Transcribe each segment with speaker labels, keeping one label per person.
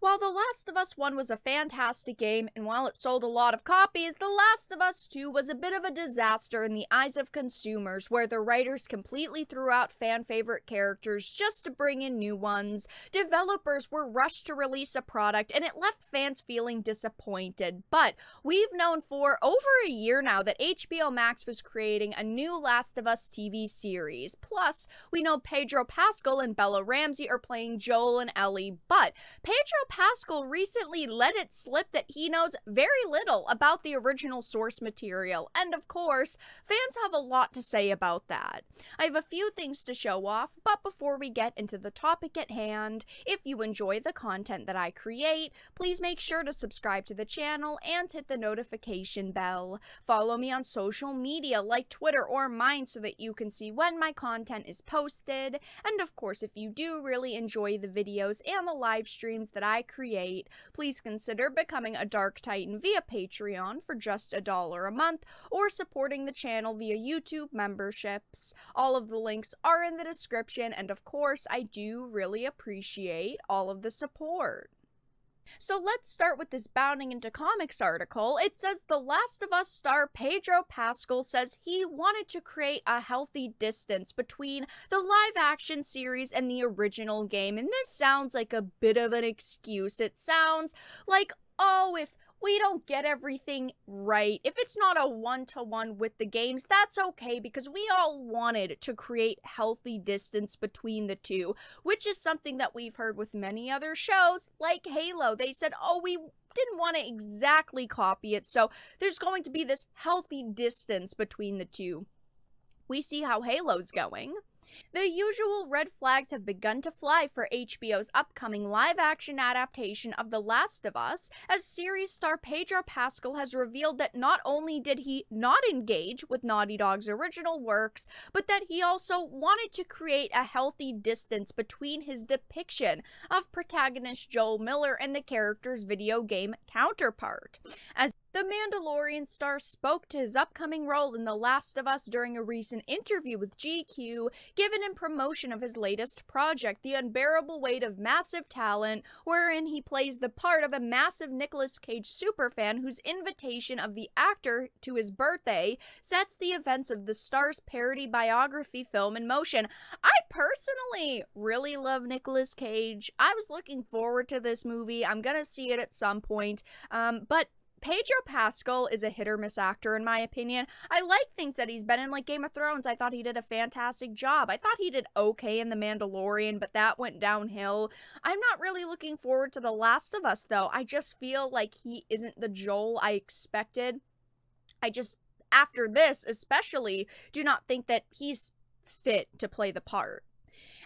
Speaker 1: While The Last of Us 1 was a fantastic game, and while it sold a lot of copies, The Last of Us 2 was a bit of a disaster in the eyes of consumers, where the writers completely threw out fan-favorite characters just to bring in new ones. Developers were rushed to release a product, and it left fans feeling disappointed. But we've known for over a year now that HBO Max was creating a new Last of Us TV series. Plus, we know Pedro Pascal and Bella Ramsey are playing Joel and Ellie, but Pedro Pascal recently let it slip that he knows very little about the original source material, and of course, fans have a lot to say about that. I have a few things to show off, but before we get into the topic at hand, if you enjoy the content that I create, please make sure to subscribe to the channel and hit the notification bell. Follow me on social media like Twitter or mine so that you can see when my content is posted, and of course, if you do really enjoy the videos and the live streams that I create, please consider becoming a Dark Titan via Patreon for just $1 a month, or supporting the channel via YouTube memberships. All of the links are in the description, and of course, I do really appreciate all of the support. So let's start with this Bounding into Comics article. It says The Last of Us star Pedro Pascal says he wanted to create a healthy distance between the live-action series and the original game. And this sounds like a bit of an excuse. It sounds like, oh, if we don't get everything right, if it's not a one-to-one with the games, that's okay, because we all wanted to create healthy distance between the two, which is something that we've heard with many other shows, like Halo. They said, oh, we didn't want to exactly copy it, so there's going to be this healthy distance between the two. We see how Halo's going. The usual red flags have begun to fly for HBO's upcoming live-action adaptation of The Last of Us, as series star Pedro Pascal has revealed that not only did he not engage with Naughty Dog's original works, but that he also wanted to create a healthy distance between his depiction of protagonist Joel Miller and the character's video game counterpart. As the Mandalorian star spoke to his upcoming role in The Last of Us during a recent interview with GQ, given in promotion of his latest project, The Unbearable Weight of Massive Talent, wherein he plays the part of a massive Nicolas Cage superfan whose invitation of the actor to his birthday sets the events of the star's parody biography film in motion. I personally really love Nicolas Cage. I was looking forward to this movie. I'm gonna see it at some point, but Pedro Pascal is a hit-or-miss actor, in my opinion. I like things that he's been in, like Game of Thrones. I thought he did a fantastic job. I thought he did okay in The Mandalorian, but that went downhill. I'm not really looking forward to The Last of Us, though. I just feel like he isn't the Joel I expected. After this especially, do not think that he's fit to play the part.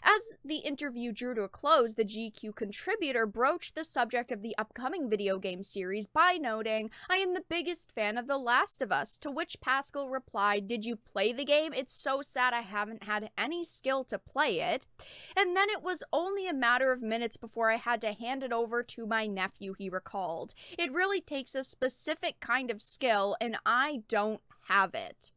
Speaker 1: As the interview drew to a close, the GQ contributor broached the subject of the upcoming video game series by noting, "I am the biggest fan of The Last of Us," to which Pascal replied, "Did you play the game? It's so sad I haven't had any skill to play it. And then it was only a matter of minutes before I had to hand it over to my nephew," he recalled. "It really takes a specific kind of skill, and I don't have it."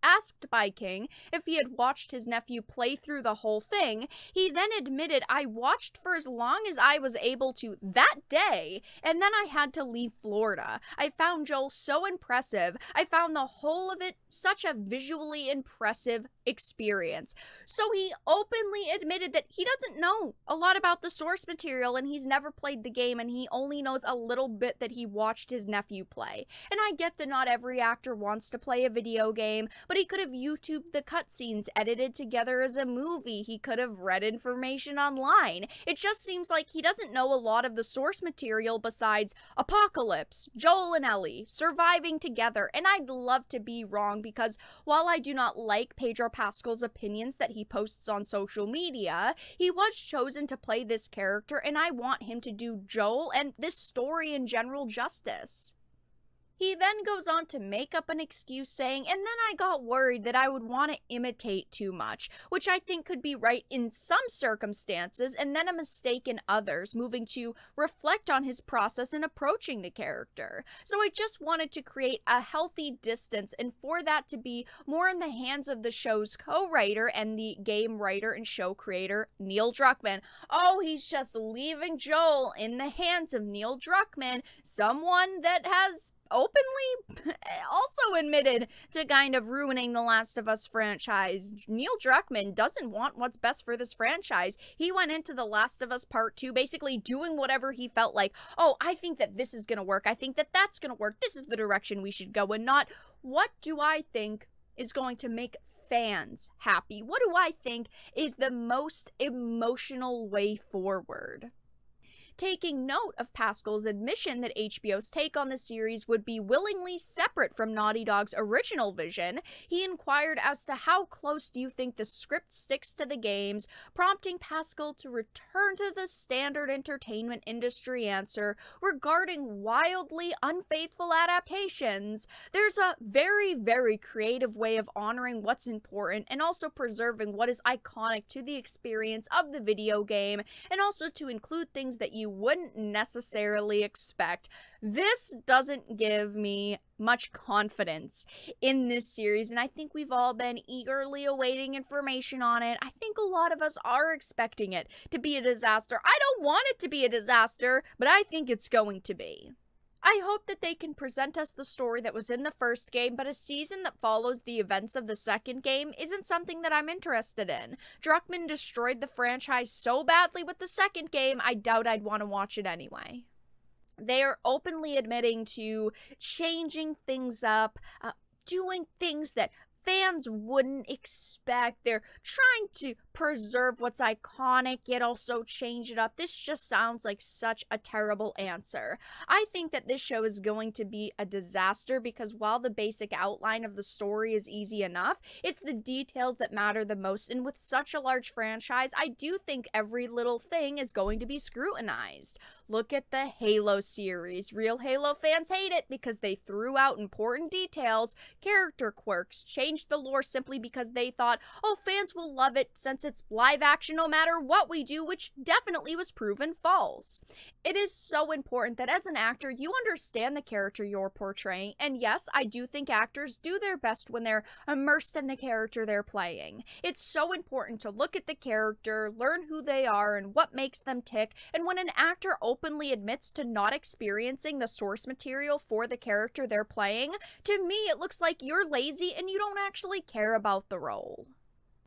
Speaker 1: Asked by King if he had watched his nephew play through the whole thing, he then admitted, "I watched for as long as I was able to that day, and then I had to leave Florida. I found Joel so impressive. I found the whole of it such a visually impressive experience." So he openly admitted that he doesn't know a lot about the source material, and he's never played the game, and he only knows a little bit that he watched his nephew play. And I get that not every actor wants to play a video game, but he could have YouTubed the cutscenes edited together as a movie. He could have read information online. It just seems like he doesn't know a lot of the source material besides Apocalypse, Joel and Ellie, surviving together. And I'd love to be wrong, because while I do not like Pedro Pascal's opinions that he posts on social media, he was chosen to play this character, and I want him to do Joel and this story in general justice. He then goes on to make up an excuse saying, and then I got worried that I would want to imitate too much, which I think could be right in some circumstances and then a mistake in others, moving to reflect on his process in approaching the character. So I just wanted to create a healthy distance, and for that to be more in the hands of the show's co-writer and the game writer and show creator, Neil Druckmann. Oh, he's just leaving Joel in the hands of Neil Druckmann, someone that has openly also admitted to kind of ruining the Last of Us franchise. Neil Druckmann doesn't want what's best for this franchise. He went into The Last of Us Part 2 basically doing whatever he felt like. Oh, I think that this is going to work. I think that that's going to work. This is the direction we should go, and not what do I think is going to make fans happy? What do I think is the most emotional way forward? Taking note of Pascal's admission that HBO's take on the series would be willingly separate from Naughty Dog's original vision, he inquired as to how close do you think the script sticks to the games, prompting Pascal to return to the standard entertainment industry answer regarding wildly unfaithful adaptations. There's a very, very creative way of honoring what's important and also preserving what is iconic to the experience of the video game, and also to include things that you wouldn't necessarily expect. This doesn't give me much confidence in this series, and I think we've all been eagerly awaiting information on it. I think a lot of us are expecting it to be a disaster. I don't want it to be a disaster, but I think it's going to be. I hope that they can present us the story that was in the first game, but a season that follows the events of the second game isn't something that I'm interested in. Druckmann destroyed the franchise so badly with the second game, I doubt I'd want to watch it anyway. They are openly admitting to changing things up, doing things that fans wouldn't expect. They're trying to preserve what's iconic, yet also change it up. This just sounds like such a terrible answer. I think that this show is going to be a disaster because while the basic outline of the story is easy enough, it's the details that matter the most. And with such a large franchise, I do think every little thing is going to be scrutinized. Look at the Halo series. Real Halo fans hate it because they threw out important details, character quirks, changed the lore simply because they thought, oh, fans will love it since it's live action no matter what we do, which definitely was proven false. It is so important that as an actor, you understand the character you're portraying, and yes, I do think actors do their best when they're immersed in the character they're playing. It's so important to look at the character, learn who they are and what makes them tick, and when an actor openly admits to not experiencing the source material for the character they're playing, to me it looks like you're lazy and you don't actually care about the role.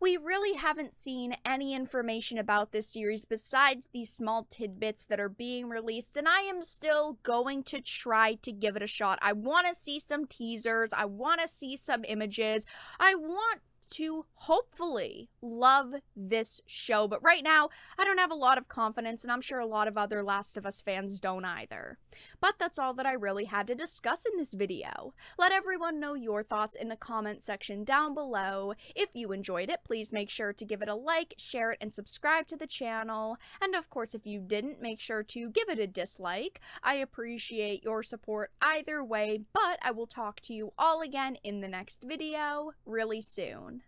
Speaker 1: We really haven't seen any information about this series besides these small tidbits that are being released, and I am still going to try to give it a shot. I want to see some teasers, I want to see some images, I want to hopefully love this show, but right now I don't have a lot of confidence, and I'm sure a lot of other Last of Us fans don't either. But that's all that I really had to discuss in this video. Let everyone know your thoughts in the comment section down below. If you enjoyed it, please make sure to give it a like, share it, and subscribe to the channel. And of course, if you didn't, make sure to give it a dislike. I appreciate your support either way, but I will talk to you all again in the next video really soon.